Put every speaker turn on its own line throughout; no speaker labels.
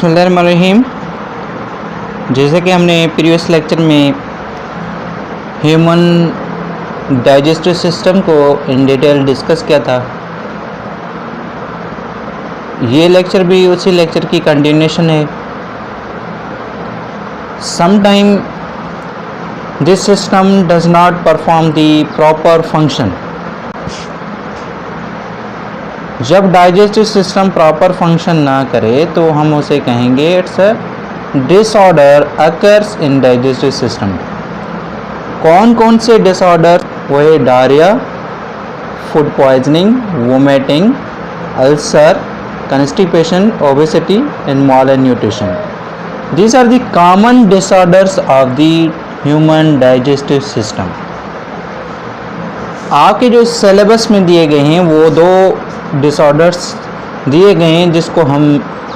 बिस्मिल्लाहिर्रहमानिर्रहीम। जैसे कि हमने प्रीवियस लेक्चर में ह्यूमन डाइजेस्टिव सिस्टम को इन डिटेल डिस्कस किया था, ये लेक्चर भी उसी लेक्चर की कंटिन्यूशन है। Sometime this system does not perform the proper function. जब डाइजेस्टिव सिस्टम प्रॉपर फंक्शन ना करे तो हम उसे कहेंगे it's a disorder occurs in digestive system. कौन कौन से डिसऑर्डर? वो है diarrhoea, food poisoning, vomiting, ulcer, constipation, obesity and malnutrition. These are the common disorders of the human digestive system. आपके जो सिलेबस में दिए गए हैं वो दो डिसऑर्डर्स दिए गए हैं जिसको हम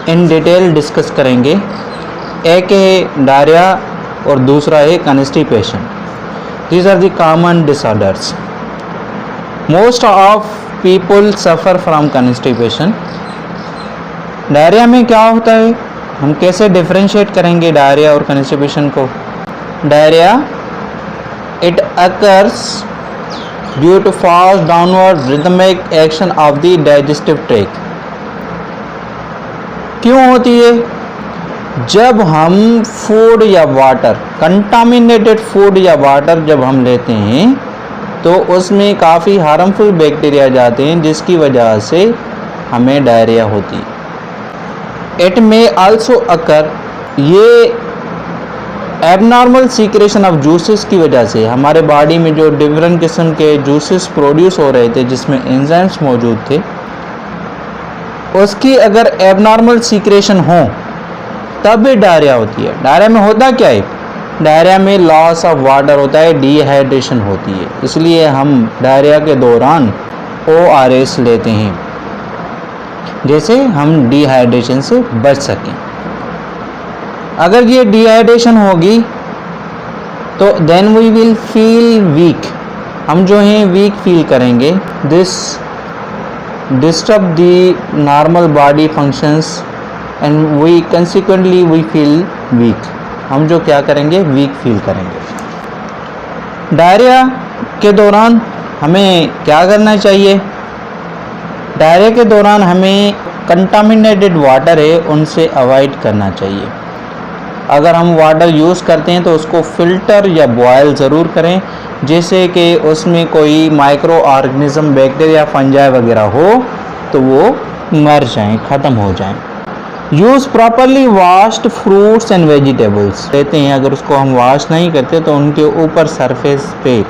इन डिटेल डिस्कस करेंगे। एक है डायरिया और दूसरा है constipation. These are the common disorders. Most of people suffer from constipation. Diarrhoea में क्या होता है, हम कैसे डिफरेंशिएट करेंगे डायरिया और कॉन्स्टिपेशन को? Diarrhoea it occurs due to fast downward rhythmic action of the digestive tract. क्यों होती है? जब हम फूड या वाटर, कंटामिनेटेड फूड या वाटर जब हम लेते हैं तो उसमें काफ़ी हार्मफुल बैक्टीरिया जाते हैं जिसकी वजह से हमें डायरिया होती है। इट मे आल्सो अकर, ये एबनॉर्मल सीक्रेशन ऑफ जूसेस की वजह से हमारे बॉडी में जो डिफरेंट किस्म के जूसेस प्रोड्यूस हो रहे थे जिसमें एंजाइम्स मौजूद थे, उसकी अगर एबनॉर्मल सीक्रेशन हो तब भी डायरिया होती है। डायरिया में होता क्या है? डायरिया में लॉस ऑफ वाटर होता है, डिहाइड्रेशन होती है। इसलिए हम डायरिया के दौरान ORS लेते हैं जैसे हम डिहाइड्रेशन से बच सकें। अगर ये डिहाइड्रेशन होगी तो then we will feel weak, हम जो हैं वीक फील करेंगे। This disturb the normal body functions and we consequently we feel weak. हम जो क्या करेंगे, वीक फील करेंगे। डायरिया के दौरान हमें क्या करना चाहिए? डायरिया के दौरान हमें कंटामिनेटेड वाटर है उनसे अवॉइड करना चाहिए। अगर हम वाटर यूज़ करते हैं तो उसको फ़िल्टर या बॉयल ज़रूर करें, जैसे कि उसमें कोई माइक्रो ऑर्गेनिज़म, बैक्टीरिया, फंजाई वगैरह हो तो वो मर जाएं, ख़त्म हो जाएं। Use properly washed fruits and vegetables लेते हैं, अगर उसको हम वॉश नहीं करते तो उनके ऊपर सरफेस पे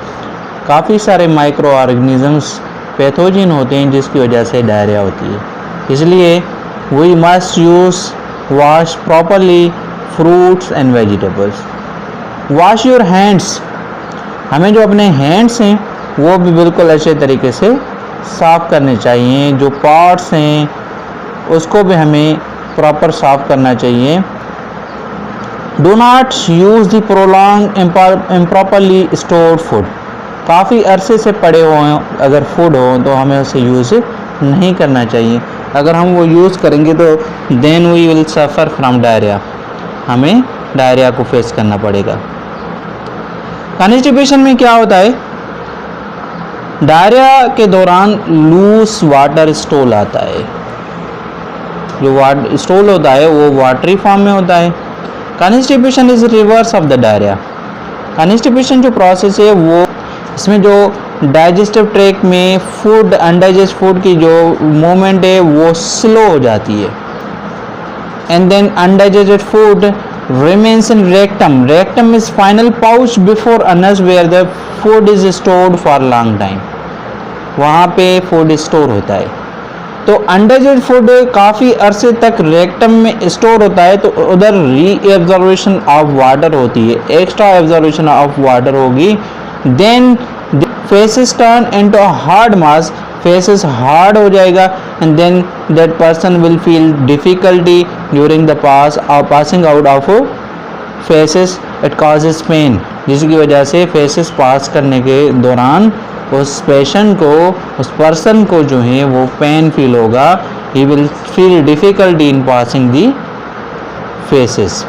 काफ़ी सारे माइक्रो ऑर्गेनिज़म्स पैथोजन होते हैं जिसकी वजह से डायरिया होती है। इसलिए we must use wash properly fruits and vegetables. Wash your hands, हमें जो अपने हैंड्स हैं वो भी बिल्कुल अच्छे तरीके से साफ़ करने चाहिए। जो पार्ट्स हैं उसको भी हमें प्रॉपर साफ़ करना चाहिए। Do not use the prolong improperly stored food. काफ़ी अरसे से पड़े हुए अगर फूड हो तो हमें उसे यूज़ नहीं करना चाहिए। अगर हम वो यूज़ करेंगे तो then we will suffer from diarrhoea, हमें डायरिया को फेस करना पड़ेगा। कॉन्स्टिपेशन में क्या होता है? डायरिया के दौरान लूज वाटर स्टोल आता है। जो वाटर स्टोल होता है वो वाटरी फॉर्म में होता है। Constipation is reverse of the diarrhoea. Constipation जो प्रोसेस है वो, इसमें जो डाइजेस्टिव ट्रैक्ट में फूड, अनडाइजेस्ट फूड की जो मूवमेंट है वो स्लो हो जाती है। And then undigested food remains in rectum. Rectum is final pouch before anus where the food is stored for long time. वहाँ पे फूड स्टोर होता है। तो अनडाइजेस्टेड फूड काफ़ी अरसे तक रेक्टम में स्टोर होता है तो उधर री एब्जॉर्बेशन ऑफ वाटर होती है, एक्स्ट्रा एब्जॉर्बेशन ऑफ वाटर होगी। Then faeces turn into hard mass, faeces hard हो जाएगा and then that person will feel difficulty during the passing out of faeces. It causes pain, जिसकी वजह से faces पास करने के दौरान उस पेशेंट को, उस पर्सन को जो है वो पेन फील होगा। He will feel difficulty in passing the faces.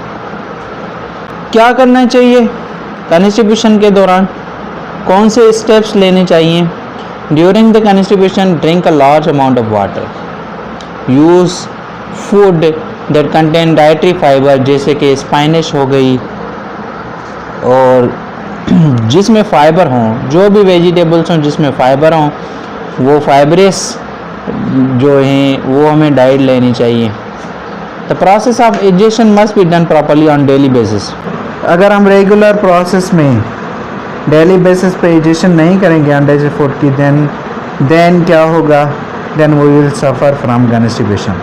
क्या करना चाहिए कॉन्स्टिपेशन के दौरान, कौन से स्टेप्स लेने चाहिए? During the constipation drink a large amount of water, use food that contain dietary fibre, जैसे कि स्पाइनिश हो गई, और जिसमें फ़ाइबर हों, जो भी वेजिटेबल्स हों जिसमें फ़ाइबर हों, वो फाइबरस जो हैं वो हमें डाइट लेनी चाहिए। The process of egestion must be done properly on daily basis. अगर हम रेगुलर प्रोसेस में डेली बेसिस पे इजेशन नहीं करेंगे अंडर फूड की, देन क्या होगा? Then we will suffer from constipation.